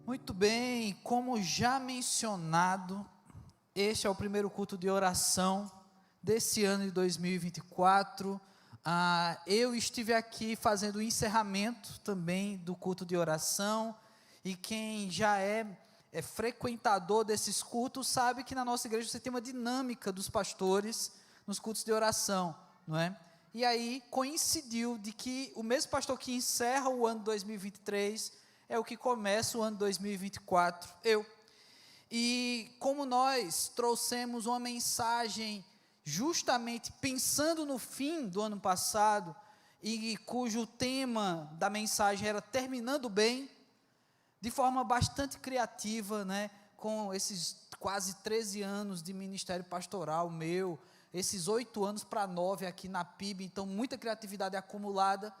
Muito bem, como já mencionado, este é o primeiro culto de oração desse ano de 2024. Eu estive aqui fazendo o encerramento também do culto de oração, e quem já é frequentador desses cultos sabe que na nossa igreja você tem uma dinâmica dos pastores nos cultos de oração, não é? E aí coincidiu de que o mesmo pastor que encerra o ano 2023 é o que começa o ano 2024, eu. E como nós trouxemos uma mensagem justamente pensando no fim do ano passado, e cujo tema da mensagem era terminando bem, de forma bastante criativa, né, com esses quase 13 anos de ministério pastoral meu, esses 8 anos para 9 aqui na PIB, então muita criatividade acumulada.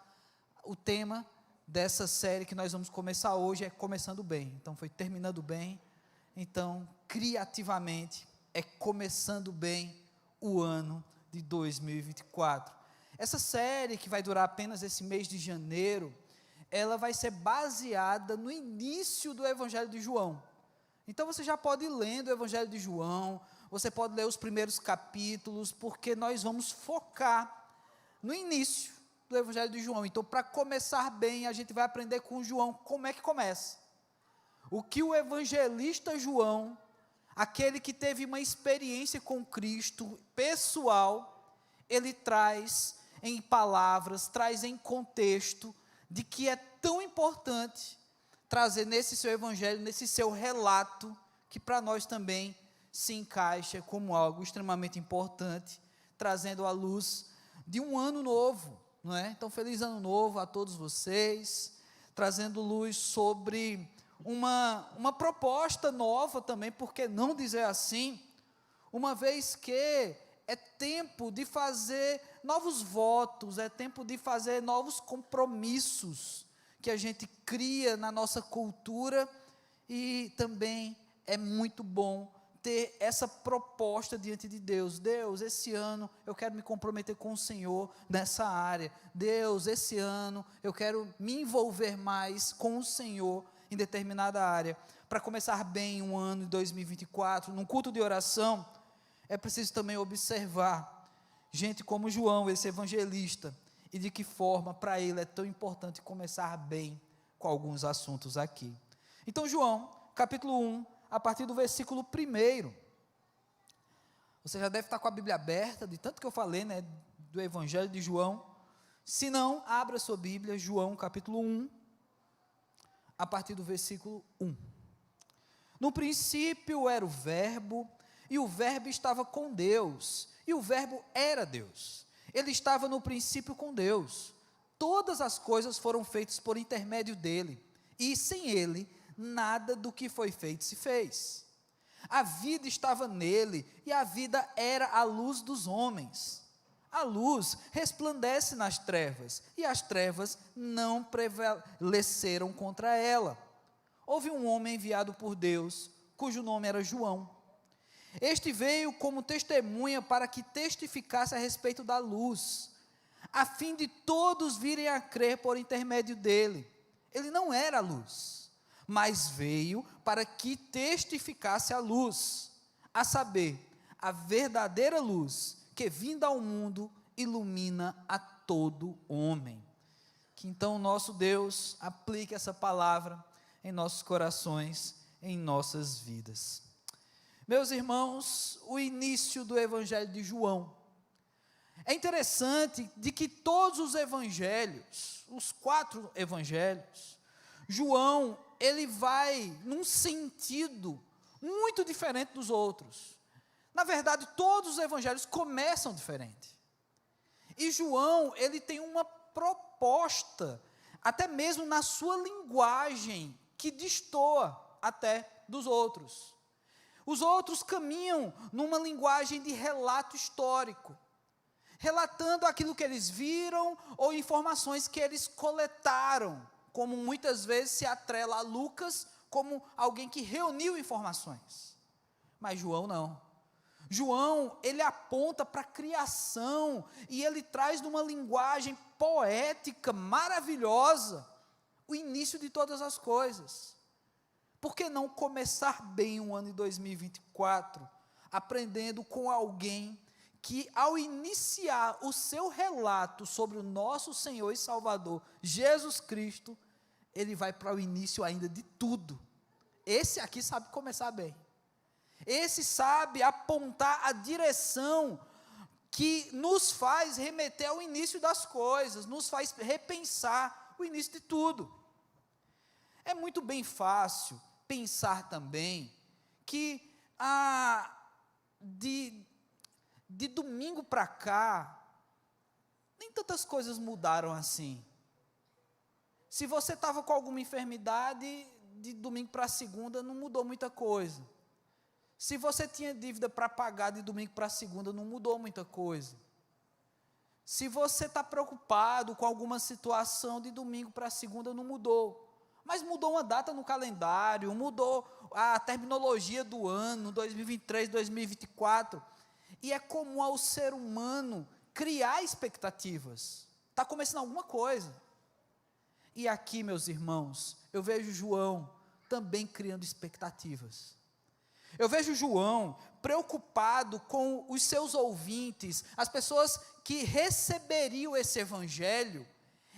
O tema dessa série que nós vamos começar hoje é Começando Bem, então foi terminando bem, então criativamente é começando bem o ano de 2024. Essa série, que vai durar apenas esse mês de janeiro, ela vai ser baseada no início do Evangelho de João. Então você já pode ir lendo o Evangelho de João, você pode ler os primeiros capítulos, porque nós vamos focar no início do Evangelho de João. Então, para começar bem, a gente vai aprender com João como é que começa. O que o evangelista João, aquele que teve uma experiência com Cristo pessoal, ele traz em palavras, traz em contexto, de que é tão importante trazer nesse seu evangelho, nesse seu relato, que para nós também se encaixa como algo extremamente importante, trazendo à luz de um ano novo, não é? Então, feliz ano novo a todos vocês, trazendo luz sobre uma proposta nova também, por que não dizer assim, uma vez que é tempo de fazer novos votos, é tempo de fazer novos compromissos, que a gente cria na nossa cultura, e também é muito bom ter essa proposta diante de Deus. Deus, esse ano eu quero me comprometer com o Senhor nessa área. Deus, esse ano eu quero me envolver mais com o Senhor em determinada área. Para começar bem um ano de 2024, num culto de oração, é preciso também observar gente como João, esse evangelista, e de que forma para ele é tão importante começar bem com alguns assuntos aqui. Então, João, capítulo 1, a partir do versículo 1, você já deve estar com a Bíblia aberta, de tanto que eu falei, né, do Evangelho de João. Se não, abra sua Bíblia, João capítulo 1, a partir do versículo 1. No princípio era o Verbo, e o Verbo estava com Deus, e o Verbo era Deus. Ele estava no princípio com Deus. Todas as coisas foram feitas por intermédio dele, e sem ele, nada do que foi feito se fez. A vida estava nele, e a vida era a luz dos homens. A luz resplandece nas trevas, e as trevas não prevaleceram contra ela. Houve um homem enviado por Deus, cujo nome era João. Este veio como testemunha para que testificasse a respeito da luz, a fim de todos virem a crer por intermédio dele. Ele não era a luz, mas veio para que testificasse a luz, a saber, a verdadeira luz, que vinda ao mundo, ilumina a todo homem. Que então o nosso Deus aplique essa palavra em nossos corações, em nossas vidas. Meus irmãos, o início do Evangelho de João. É interessante de que todos os evangelhos, os 4 evangelhos, João, ele vai num sentido muito diferente dos outros. Na verdade, todos os evangelhos começam diferente. E João, ele tem uma proposta, até mesmo na sua linguagem, que destoa até dos outros. Os outros caminham numa linguagem de relato histórico, relatando aquilo que eles viram ou informações que eles coletaram, como muitas vezes se atrela a Lucas como alguém que reuniu informações. Mas João não. João, ele aponta para a criação, e ele traz numa linguagem poética, maravilhosa, o início de todas as coisas. Por que não começar bem o ano de 2024, aprendendo com alguém que, ao iniciar o seu relato sobre o nosso Senhor e Salvador, Jesus Cristo, ele vai para o início ainda de tudo. Esse aqui sabe começar bem. Esse sabe apontar a direção que nos faz remeter ao início das coisas, nos faz repensar o início de tudo. É muito bem fácil pensar também que de domingo para cá, nem tantas coisas mudaram assim. Se você estava com alguma enfermidade, de domingo para segunda não mudou muita coisa. Se você tinha dívida para pagar de domingo para segunda, não mudou muita coisa. Se você está preocupado com alguma situação, de domingo para segunda não mudou. Mas mudou uma data no calendário, mudou a terminologia do ano, 2023, 2024. E é comum ao ser humano criar expectativas. Está começando alguma coisa. E aqui, meus irmãos, eu vejo João também criando expectativas. Eu vejo João preocupado com os seus ouvintes, as pessoas que receberiam esse evangelho,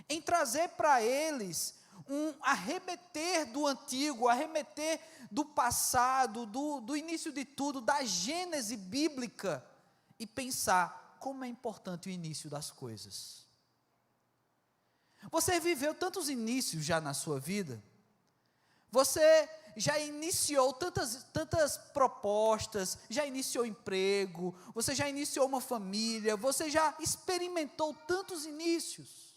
em trazer para eles um arremeter do antigo, arremeter do passado, do início de tudo, da gênese bíblica, e pensar como é importante o início das coisas. Você viveu tantos inícios já na sua vida, você já iniciou tantas propostas, já iniciou emprego, você já iniciou uma família, você já experimentou tantos inícios.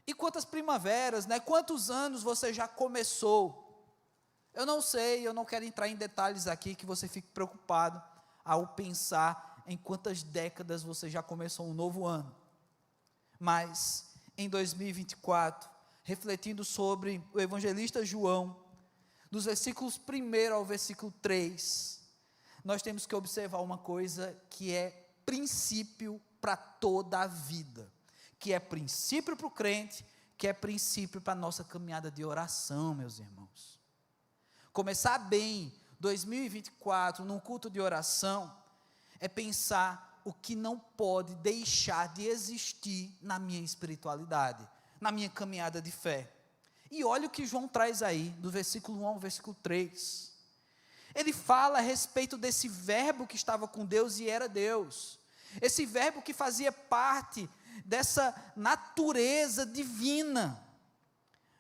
E quantas primaveras, né? Quantos anos você já começou? Eu não sei, eu não quero entrar em detalhes aqui, que você fique preocupado ao pensar em quantas décadas você já começou um novo ano. Mas, em 2024, refletindo sobre o evangelista João, dos versículos 1 ao versículo 3, nós temos que observar uma coisa que é princípio para toda a vida, que é princípio para o crente, que é princípio para a nossa caminhada de oração, meus irmãos. Começar bem 2024 num culto de oração é pensar o que não pode deixar de existir na minha espiritualidade, na minha caminhada de fé. E olha o que João traz aí, do versículo 1 ao versículo 3. Ele fala a respeito desse verbo que estava com Deus e era Deus. Esse verbo que fazia parte dessa natureza divina.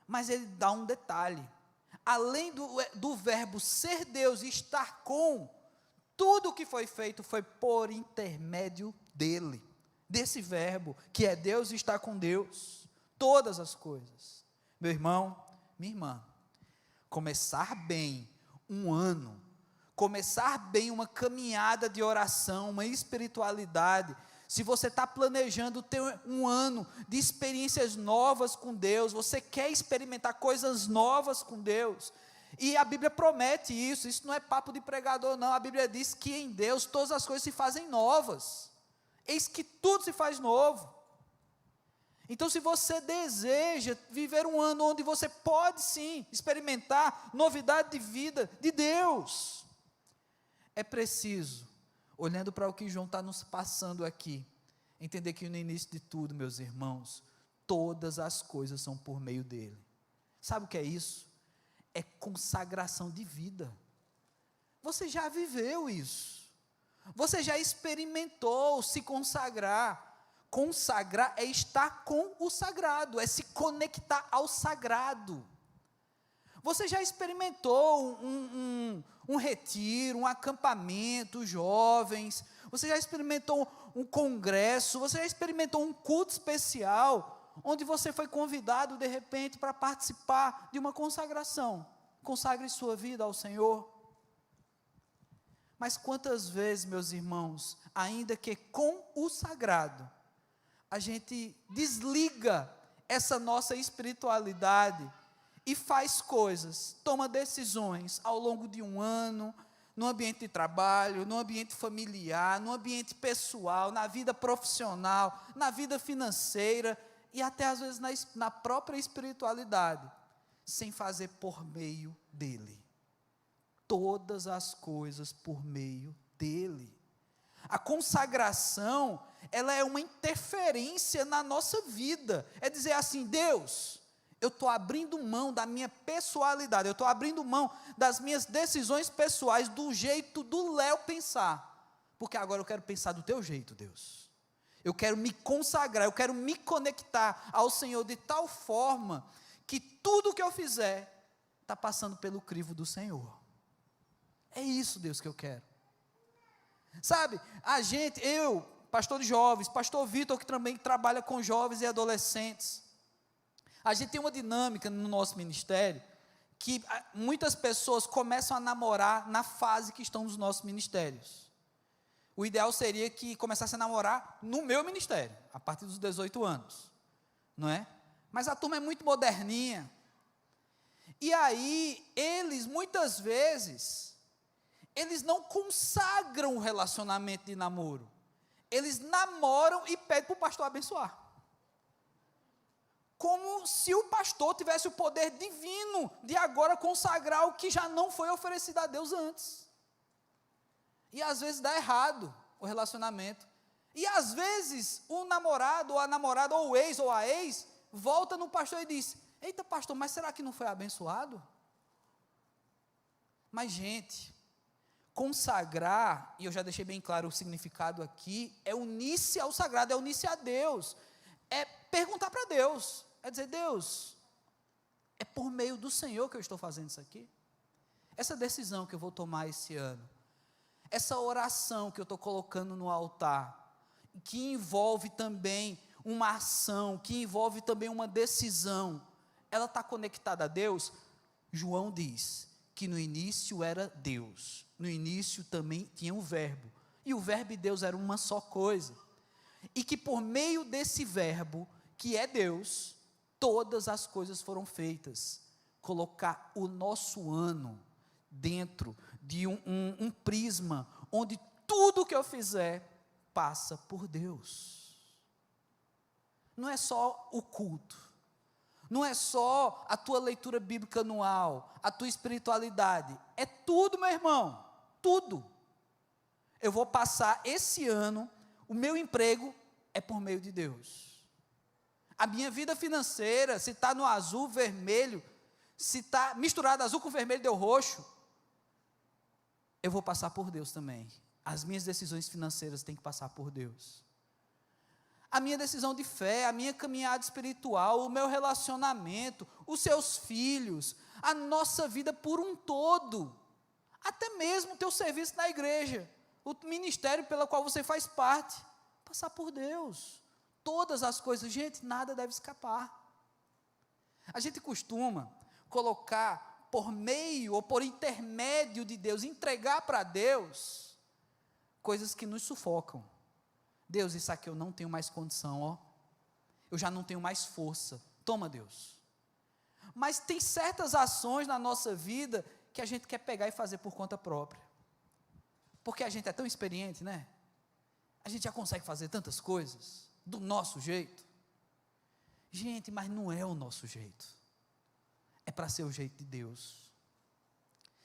Mas ele dá um detalhe. Além do verbo ser Deus e estar com, tudo o que foi feito foi por intermédio dele. Desse verbo, que é Deus e estar com Deus. Todas as coisas. Meu irmão, minha irmã, começar bem um ano, começar bem uma caminhada de oração, uma espiritualidade, se você está planejando ter um ano de experiências novas com Deus, você quer experimentar coisas novas com Deus, e a Bíblia promete isso não é papo de pregador não, a Bíblia diz que em Deus todas as coisas se fazem novas, eis que tudo se faz novo. Então, se você deseja viver um ano onde você pode sim experimentar novidade de vida de Deus, é preciso, olhando para o que João está nos passando aqui, entender que no início de tudo, meus irmãos, todas as coisas são por meio dele. Sabe o que é isso? É consagração de vida. Você já viveu isso, você já experimentou se consagrar. Consagrar é estar com o sagrado, é se conectar ao sagrado. Você já experimentou um retiro, um acampamento, jovens, você já experimentou um congresso, você já experimentou um culto especial, onde você foi convidado de repente para participar de uma consagração. Consagre sua vida ao Senhor. Mas quantas vezes, meus irmãos, ainda que com o sagrado, a gente desliga essa nossa espiritualidade e faz coisas, toma decisões ao longo de um ano, no ambiente de trabalho, no ambiente familiar, no ambiente pessoal, na vida profissional, na vida financeira e até às vezes na própria espiritualidade, sem fazer por meio dele. Todas as coisas por meio dele. A consagração, ela é uma interferência na nossa vida. É dizer assim: Deus, eu estou abrindo mão da minha pessoalidade, eu estou abrindo mão das minhas decisões pessoais, do jeito do Léo pensar, porque agora eu quero pensar do teu jeito, Deus. Eu quero me consagrar, eu quero me conectar ao Senhor de tal forma que tudo que eu fizer está passando pelo crivo do Senhor. É isso, Deus, que eu quero. Sabe, eu, pastor de jovens, pastor Vitor, que também trabalha com jovens e adolescentes, a gente tem uma dinâmica no nosso ministério, que muitas pessoas começam a namorar na fase que estão nos nossos ministérios. O ideal seria que começasse a namorar no meu ministério, a partir dos 18 anos, não é? Mas a turma é muito moderninha, e aí, muitas vezes, eles não consagram o relacionamento de namoro. Eles namoram e pedem para o pastor abençoar. Como se o pastor tivesse o poder divino de agora consagrar o que já não foi oferecido a Deus antes. E às vezes dá errado o relacionamento. E às vezes o namorado, ou a namorada, ou o ex, ou a ex, volta no pastor e diz: eita pastor, mas será que não foi abençoado? Mas gente, consagrar, e eu já deixei bem claro o significado aqui, é unir-se ao sagrado, é unir-se a Deus, é perguntar para Deus, é dizer: Deus, é por meio do Senhor que eu estou fazendo isso aqui? Essa decisão que eu vou tomar esse ano, essa oração que eu estou colocando no altar, que envolve também uma ação, que envolve também uma decisão, ela está conectada a Deus? João diz que no início era Deus, no início também tinha o verbo, e o verbo e Deus eram uma só coisa, e que por meio desse verbo, que é Deus, todas as coisas foram feitas. Colocar o nosso ano dentro de um prisma, onde tudo que eu fizer, passa por Deus. Não é só o culto, não é só a tua leitura bíblica anual, a tua espiritualidade, é tudo, meu irmão, tudo. Eu vou passar esse ano, o meu emprego é por meio de Deus. A minha vida financeira, se está no azul, vermelho, se está misturado azul com vermelho, deu roxo, eu vou passar por Deus também. As minhas decisões financeiras têm que passar por Deus. A minha decisão de fé, a minha caminhada espiritual, o meu relacionamento, os seus filhos, a nossa vida por um todo, até mesmo o teu serviço na igreja, o ministério pelo qual você faz parte, passar por Deus. Todas as coisas, gente, nada deve escapar. A gente costuma colocar por meio ou por intermédio de Deus, entregar para Deus coisas que nos sufocam. Deus, isso aqui eu não tenho mais condição, ó. Eu já não tenho mais força. Toma, Deus. Mas tem certas ações na nossa vida que a gente quer pegar e fazer por conta própria. Porque a gente é tão experiente, né? A gente já consegue fazer tantas coisas do nosso jeito. Gente, mas não é o nosso jeito. É para ser o jeito de Deus.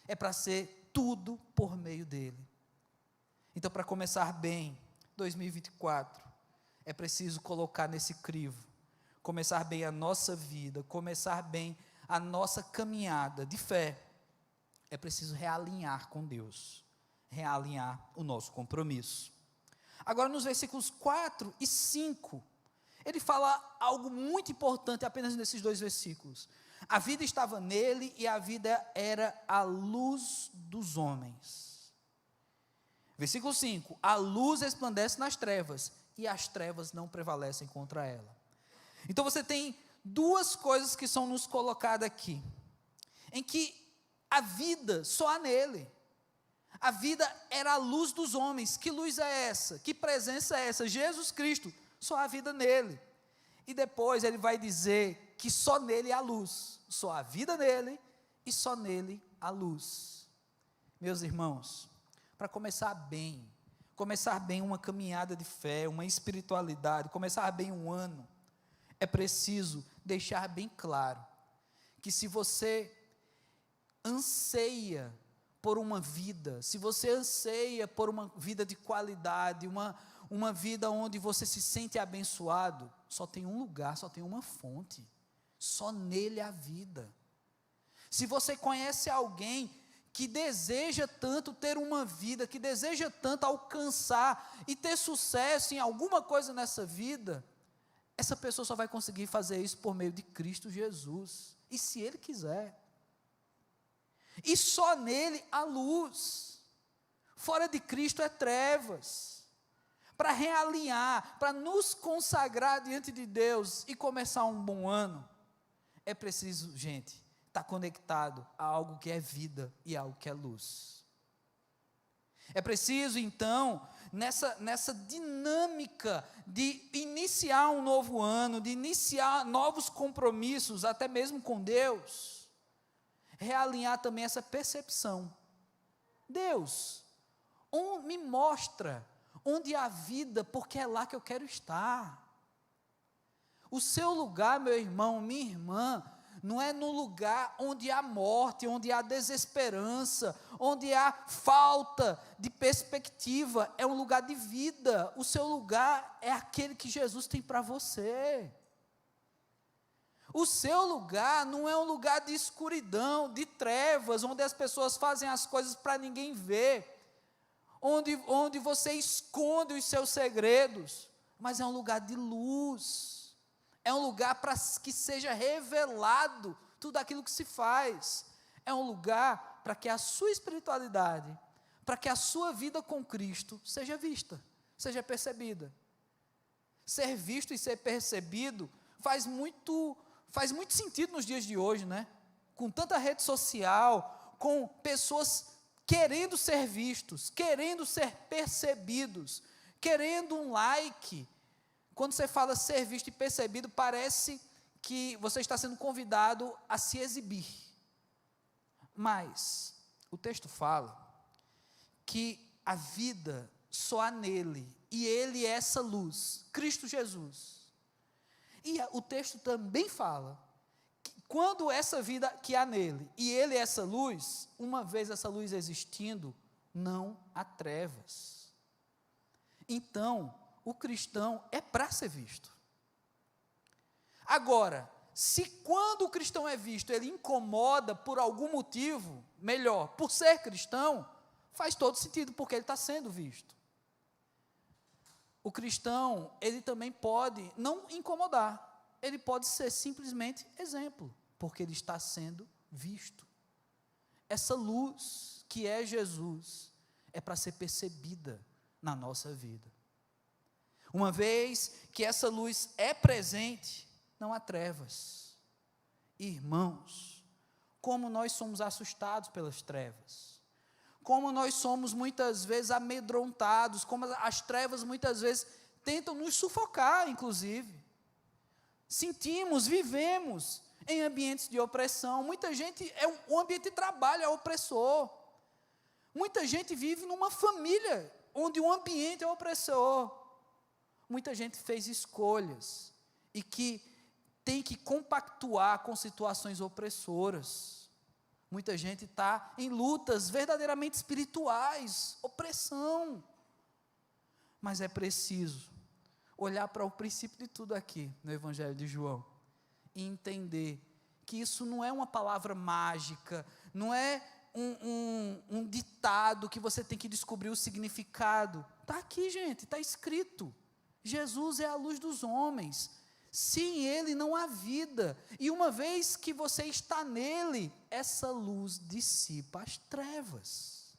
É para ser tudo por meio dele. Então, para começar bem 2024, é preciso colocar nesse crivo, começar bem a nossa vida, começar bem a nossa caminhada de fé. É preciso realinhar com Deus, realinhar o nosso compromisso. Agora, nos versículos 4 e 5, ele fala algo muito importante apenas nesses dois versículos. A vida estava nele e a vida era a luz dos homens. Versículo 5, a luz resplandece nas trevas, e as trevas não prevalecem contra ela. Então você tem duas coisas que são nos colocadas aqui, em que a vida só há nele. A vida era a luz dos homens. Que luz é essa? Que presença é essa? Jesus Cristo, só há vida nele. E depois ele vai dizer que só nele há luz, só há vida nele, e só nele há luz. Meus irmãos, para começar bem uma caminhada de fé, uma espiritualidade, começar bem um ano, é preciso deixar bem claro que se você anseia por uma vida, se você anseia por uma vida de qualidade, uma vida onde você se sente abençoado, só tem um lugar, só tem uma fonte, só nele há vida. Se você conhece alguém que deseja tanto ter uma vida, que deseja tanto alcançar e ter sucesso em alguma coisa nessa vida, essa pessoa só vai conseguir fazer isso por meio de Cristo Jesus, e se Ele quiser. E só nele há luz. Fora de Cristo é trevas. Para realinhar, para nos consagrar diante de Deus e começar um bom ano, é preciso, gente, estar conectado a algo que é vida e algo que é luz. É preciso, então, nessa dinâmica de iniciar um novo ano, de iniciar novos compromissos, até mesmo com Deus, realinhar também essa percepção. Deus, me mostra onde há vida, porque é lá que eu quero estar. O seu lugar, meu irmão, minha irmã, não é no lugar onde há morte, onde há desesperança, onde há falta de perspectiva, é um lugar de vida. O seu lugar é aquele que Jesus tem para você. O seu lugar não é um lugar de escuridão, de trevas, onde as pessoas fazem as coisas para ninguém ver, onde você esconde os seus segredos, mas é um lugar de luz, é um lugar para que seja revelado tudo aquilo que se faz, é um lugar para que a sua espiritualidade, para que a sua vida com Cristo seja vista, seja percebida. Ser visto e ser percebido faz muito sentido nos dias de hoje, né? Com tanta rede social, com pessoas querendo ser vistos, querendo ser percebidos, querendo um like. Quando você fala ser visto e percebido, parece que você está sendo convidado a se exibir. Mas o texto fala que a vida só há nele, e ele é essa luz, Cristo Jesus. E o texto também fala que quando essa vida que há nele, e ele é essa luz, uma vez essa luz existindo, não há trevas. Então, o cristão é para ser visto. Agora, se quando o cristão é visto, ele incomoda por algum motivo, melhor, por ser cristão, faz todo sentido, porque ele está sendo visto. O cristão, ele também pode não incomodar, ele pode ser simplesmente exemplo, porque ele está sendo visto. Essa luz que é Jesus, é para ser percebida na nossa vida. Uma vez que essa luz é presente, não há trevas. Irmãos, como nós somos assustados pelas trevas. Como nós somos muitas vezes amedrontados, como as trevas muitas vezes tentam nos sufocar, inclusive. Sentimos, vivemos em ambientes de opressão. Muita gente, o ambiente de trabalho é opressor. Muita gente vive numa família onde o ambiente é opressor. Muita gente fez escolhas e que tem que compactuar com situações opressoras. Muita gente está em lutas verdadeiramente espirituais, opressão. Mas é preciso olhar para o princípio de tudo aqui, no Evangelho de João, e entender que isso não é uma palavra mágica, não é um ditado que você tem que descobrir o significado. Está aqui, gente, está escrito. Jesus é a luz dos homens. Sem Ele não há vida, e uma vez que você está nele, essa luz dissipa as trevas.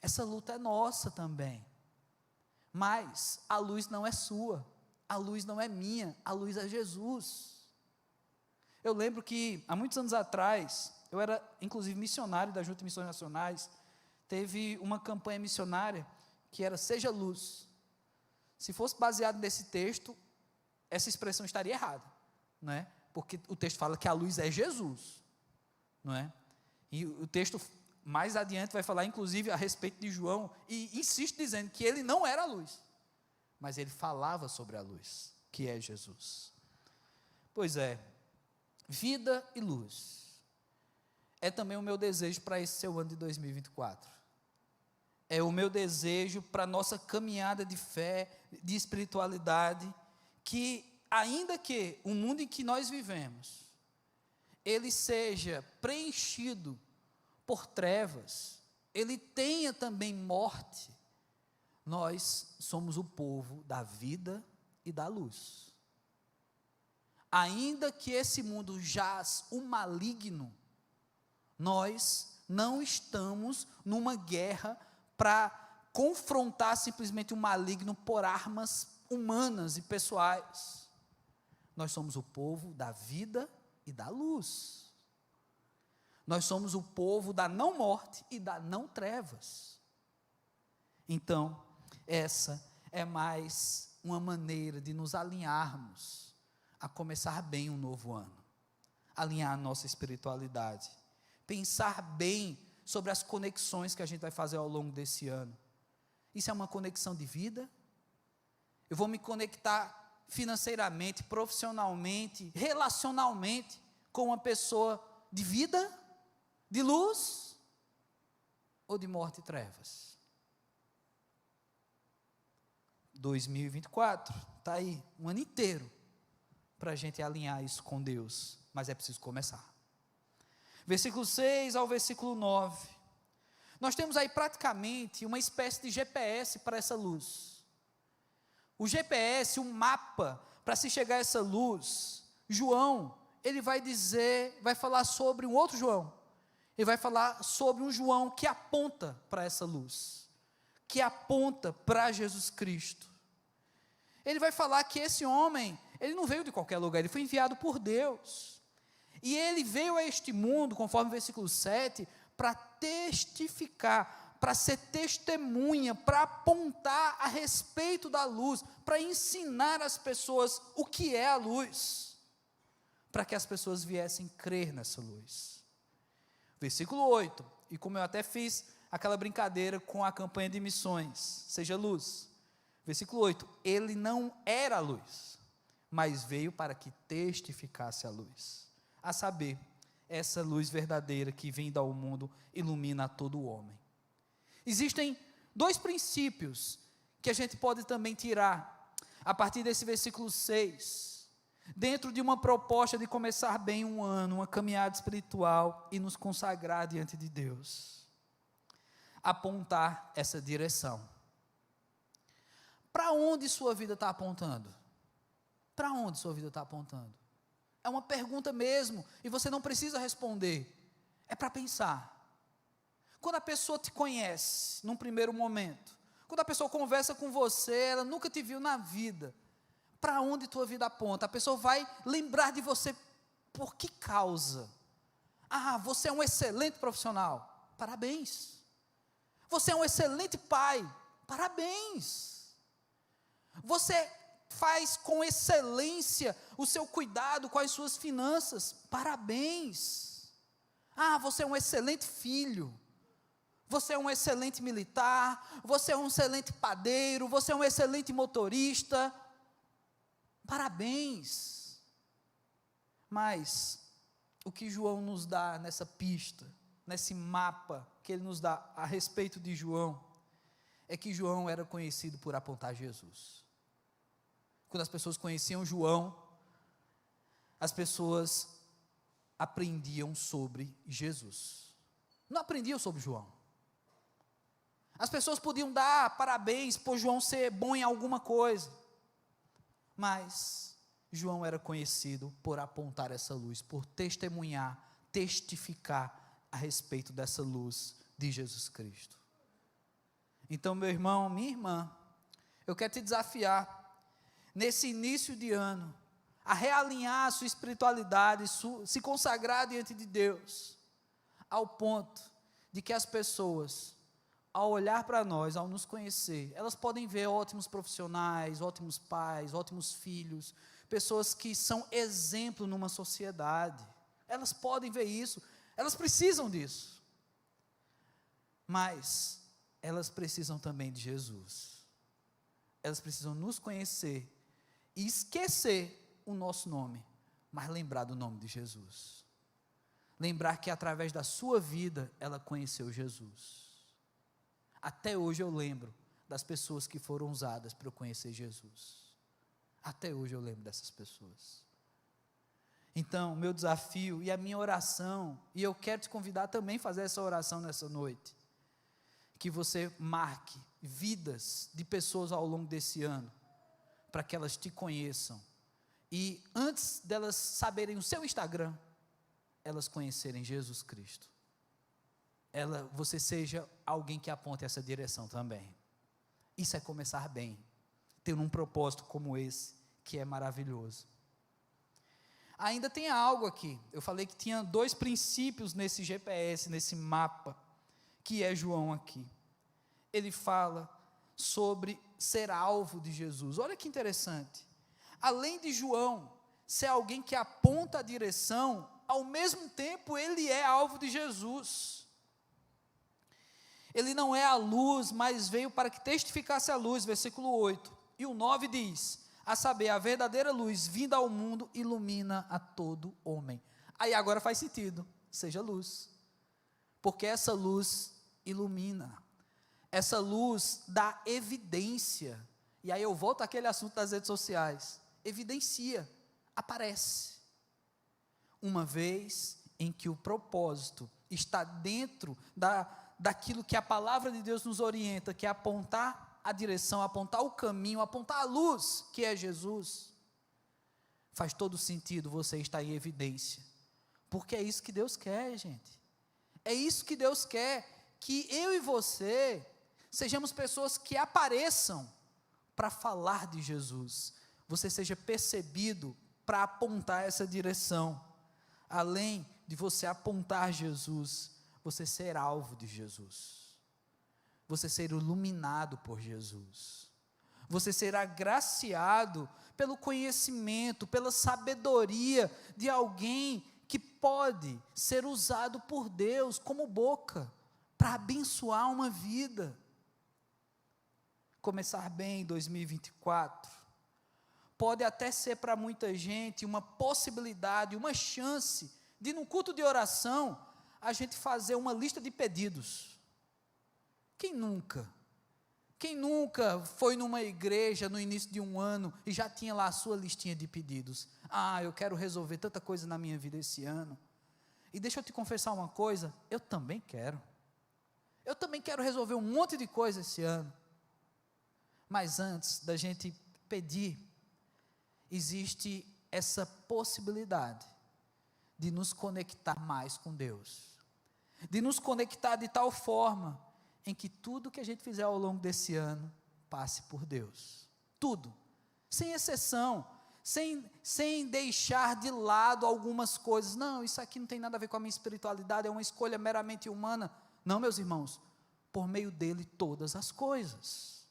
Essa luta é nossa também, mas a luz não é sua, a luz não é minha, a luz é Jesus. Eu lembro que há muitos anos atrás, eu era inclusive missionário da Junta de Missões Nacionais, teve uma campanha missionária que era Seja Luz. Se fosse baseado nesse texto, essa expressão estaria errada, não é? Porque o texto fala que a luz é Jesus, não é? E o texto mais adiante vai falar, inclusive, a respeito de João, e insiste dizendo que ele não era a luz, mas ele falava sobre a luz, que é Jesus. Pois é, vida e luz. É também o meu desejo para esse seu ano de 2024. É o meu desejo para a nossa caminhada de fé, de espiritualidade, que ainda que o mundo em que nós vivemos, ele seja preenchido por trevas, ele tenha também morte, nós somos o povo da vida e da luz. Ainda que esse mundo jaz o maligno, nós não estamos numa guerra para confrontar simplesmente o maligno por armas humanas e pessoais. Nós somos o povo da vida e da luz. Nós somos o povo da não morte e da não trevas. Então, essa é mais uma maneira de nos alinharmos a começar bem um novo ano. Alinhar a nossa espiritualidade. Pensar bem sobre as conexões que a gente vai fazer ao longo desse ano. Isso é uma conexão de vida? Eu vou me conectar financeiramente, profissionalmente, relacionalmente com uma pessoa de vida, de luz ou de morte e trevas? 2024, está aí, um ano inteiro, para a gente alinhar isso com Deus, mas é preciso começar. Versículo 6 ao versículo 9, nós temos aí praticamente uma espécie de GPS para essa luz. O GPS, o mapa, para se chegar a essa luz. João, ele vai falar sobre um outro João, ele vai falar sobre um João que aponta para essa luz, que aponta para Jesus Cristo. Ele vai falar que esse homem, ele não veio de qualquer lugar, ele foi enviado por Deus, e ele veio a este mundo, conforme o versículo 7, para testificar, para ser testemunha, para apontar a respeito da luz, para ensinar as pessoas o que é a luz, para que as pessoas viessem crer nessa luz. Versículo 8, e como eu até fiz aquela brincadeira com a campanha de missões, seja luz. Versículo 8, ele não era a luz, mas veio para que testificasse a luz, a saber, essa luz verdadeira que vinda ao mundo ilumina a todo o homem. Existem dois princípios que a gente pode também tirar a partir desse versículo 6, dentro de uma proposta de começar bem um ano, uma caminhada espiritual e nos consagrar diante de Deus. Apontar essa direção. Para onde sua vida está apontando? Para onde sua vida está apontando? É uma pergunta mesmo, e você não precisa responder, é para pensar. Quando a pessoa te conhece, num primeiro momento, quando a pessoa conversa com você, ela nunca te viu na vida, para onde tua vida aponta? A pessoa vai lembrar de você por que causa? Ah, você é um excelente profissional, parabéns. Você é um excelente pai, parabéns. Você faz com excelência o seu cuidado com as suas finanças, parabéns. Ah, você é um excelente filho, você é um excelente militar, você é um excelente padeiro, você é um excelente motorista, parabéns. Mas o que João nos dá nessa pista, nesse mapa que ele nos dá a respeito de João, é que João era conhecido por apontar Jesus. Quando as pessoas conheciam João, as pessoas aprendiam sobre Jesus, não aprendiam sobre João. As pessoas podiam dar parabéns por João ser bom em alguma coisa, mas João era conhecido por apontar essa luz, por testemunhar, testificar a respeito dessa luz de Jesus Cristo. Então, meu irmão, minha irmã, eu quero te desafiar, nesse início de ano, a realinhar a sua espiritualidade, se consagrar diante de Deus, ao ponto de que as pessoas, ao olhar para nós, ao nos conhecer, elas podem ver ótimos profissionais, ótimos pais, ótimos filhos, pessoas que são exemplo numa sociedade, elas podem ver isso, elas precisam disso, mas elas precisam também de Jesus, elas precisam nos conhecer, e esquecer o nosso nome, mas lembrar do nome de Jesus. Lembrar que através da sua vida, ela conheceu Jesus. Até hoje eu lembro das pessoas que foram usadas para eu conhecer Jesus. Até hoje eu lembro dessas pessoas. Então, meu desafio e a minha oração, e eu quero te convidar também a fazer essa oração nessa noite, que você marque vidas de pessoas ao longo desse ano, para que elas te conheçam, e antes delas saberem o seu Instagram, elas conhecerem Jesus Cristo. Você seja alguém que aponte essa direção também. Isso é começar bem, ter um propósito como esse, que é maravilhoso. Ainda tem algo aqui, eu falei que tinha 2 princípios nesse GPS, nesse mapa, que é João aqui. Ele fala sobre ser alvo de Jesus. Olha que interessante, além de João ser alguém que aponta a direção, ao mesmo tempo ele é alvo de Jesus. Ele não é a luz, mas veio para que testificasse a luz, versículo 8, e o 9 diz, a saber, a verdadeira luz vinda ao mundo ilumina a todo homem. Aí agora faz sentido, seja luz, porque essa luz ilumina, essa luz dá evidência, e aí eu volto àquele assunto das redes sociais, evidencia, aparece, uma vez em que o propósito está dentro daquilo que a palavra de Deus nos orienta, que é apontar a direção, apontar o caminho, apontar a luz, que é Jesus, faz todo sentido você estar em evidência, porque é isso que Deus quer, gente, é isso que Deus quer, que eu e você sejamos pessoas que apareçam para falar de Jesus, você seja percebido para apontar essa direção, além de você apontar Jesus, você ser alvo de Jesus, você ser iluminado por Jesus, você ser agraciado pelo conhecimento, pela sabedoria de alguém que pode ser usado por Deus como boca, para abençoar uma vida. Começar bem em 2024, pode até ser para muita gente uma possibilidade, uma chance, de no culto de oração, a gente fazer uma lista de pedidos. Quem nunca foi numa igreja no início de um ano e já tinha lá a sua listinha de pedidos? Eu quero resolver tanta coisa na minha vida esse ano. E deixa eu te confessar uma coisa, eu também quero resolver um monte de coisa esse ano. Mas antes da gente pedir, existe essa possibilidade de nos conectar mais com Deus, de nos conectar de tal forma em que tudo que a gente fizer ao longo desse ano passe por Deus, tudo, sem exceção, sem deixar de lado algumas coisas. Não, isso aqui não tem nada a ver com a minha espiritualidade, é uma escolha meramente humana. Não, meus irmãos, por meio dele todas as coisas.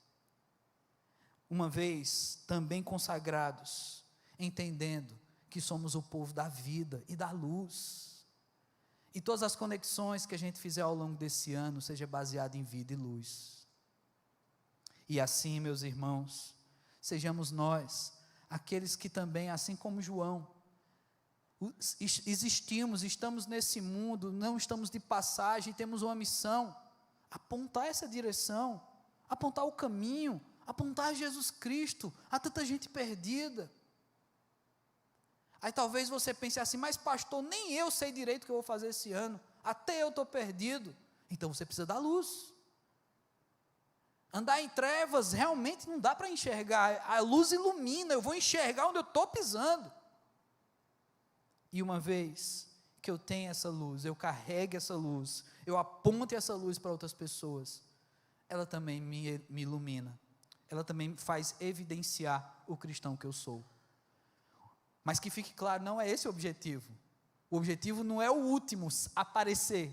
Uma vez também consagrados, entendendo que somos o povo da vida e da luz, e todas as conexões que a gente fizer ao longo desse ano, seja baseado em vida e luz. E assim, meus irmãos, sejamos nós, aqueles que também, assim como João, estamos nesse mundo, não estamos de passagem, temos uma missão, apontar essa direção, apontar o caminho, apontar Jesus Cristo, há tanta gente perdida. Aí talvez você pense assim, mas pastor, nem eu sei direito o que eu vou fazer esse ano, até eu estou perdido. Então você precisa da luz. Andar em trevas realmente não dá para enxergar, a luz ilumina, eu vou enxergar onde eu estou pisando. E uma vez que eu tenho essa luz, eu carregue essa luz, eu aponte essa luz para outras pessoas, ela também me ilumina, ela também faz evidenciar o cristão que eu sou. Mas que fique claro, não é esse o objetivo. O objetivo não é o último, aparecer.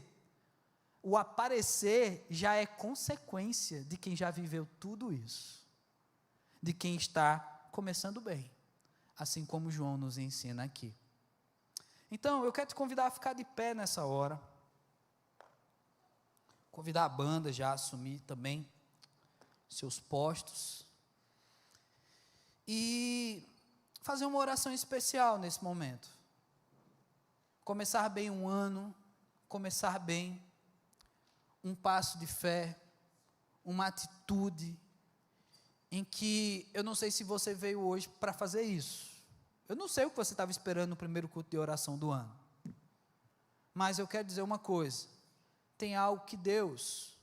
O aparecer já é consequência de quem já viveu tudo isso. De quem está começando bem. Assim como João nos ensina aqui. Então, eu quero te convidar a ficar de pé nessa hora. Convidar a banda já a assumir também seus postos. E fazer uma oração especial nesse momento. Começar bem um ano, começar bem, um passo de fé, uma atitude, em que eu não sei se você veio hoje para fazer isso. Eu não sei o que você estava esperando no primeiro culto de oração do ano. Mas eu quero dizer uma coisa, tem algo que Deus,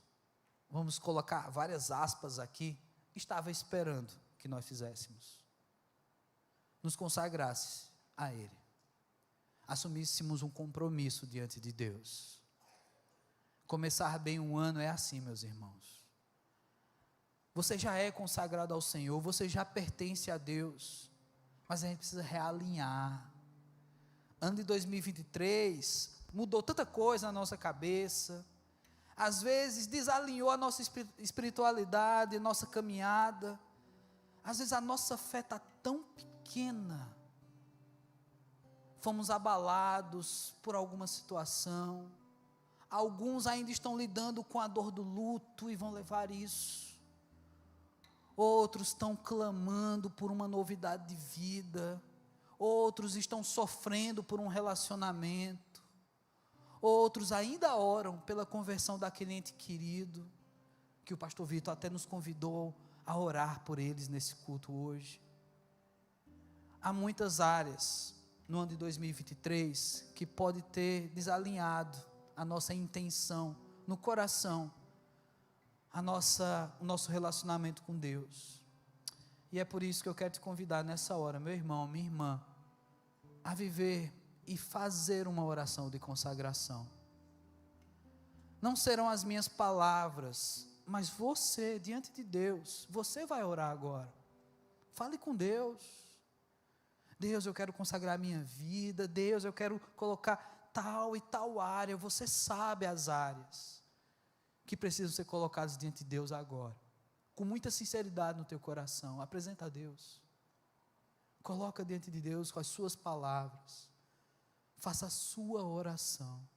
vamos colocar várias aspas aqui, estava esperando que nós fizéssemos. Nos consagrasse a Ele. Assumíssemos um compromisso diante de Deus. Começar bem um ano é assim, meus irmãos. Você já é consagrado ao Senhor, você já pertence a Deus, mas a gente precisa realinhar. Ano de 2023, mudou tanta coisa na nossa cabeça, às vezes desalinhou a nossa espiritualidade, a nossa caminhada, às vezes a nossa fé está tão pequena, fomos abalados por alguma situação, alguns ainda estão lidando com a dor do luto e vão levar isso, outros estão clamando por uma novidade de vida, outros estão sofrendo por um relacionamento, outros ainda oram pela conversão daquele ente querido, que o pastor Vitor até nos convidou a orar por eles nesse culto hoje. Há muitas áreas no ano de 2023 que pode ter desalinhado a nossa intenção no coração, o nosso relacionamento com Deus. E é por isso que eu quero te convidar nessa hora, meu irmão, minha irmã, a viver e fazer uma oração de consagração. Não serão as minhas palavras, mas você, diante de Deus, você vai orar agora. Fale com Deus. Deus, eu quero consagrar a minha vida. Deus, eu quero colocar tal e tal área. Você sabe as áreas que precisam ser colocadas diante de Deus agora. Com muita sinceridade no teu coração. Apresenta a Deus. Coloca diante de Deus com as suas palavras. Faça a sua oração.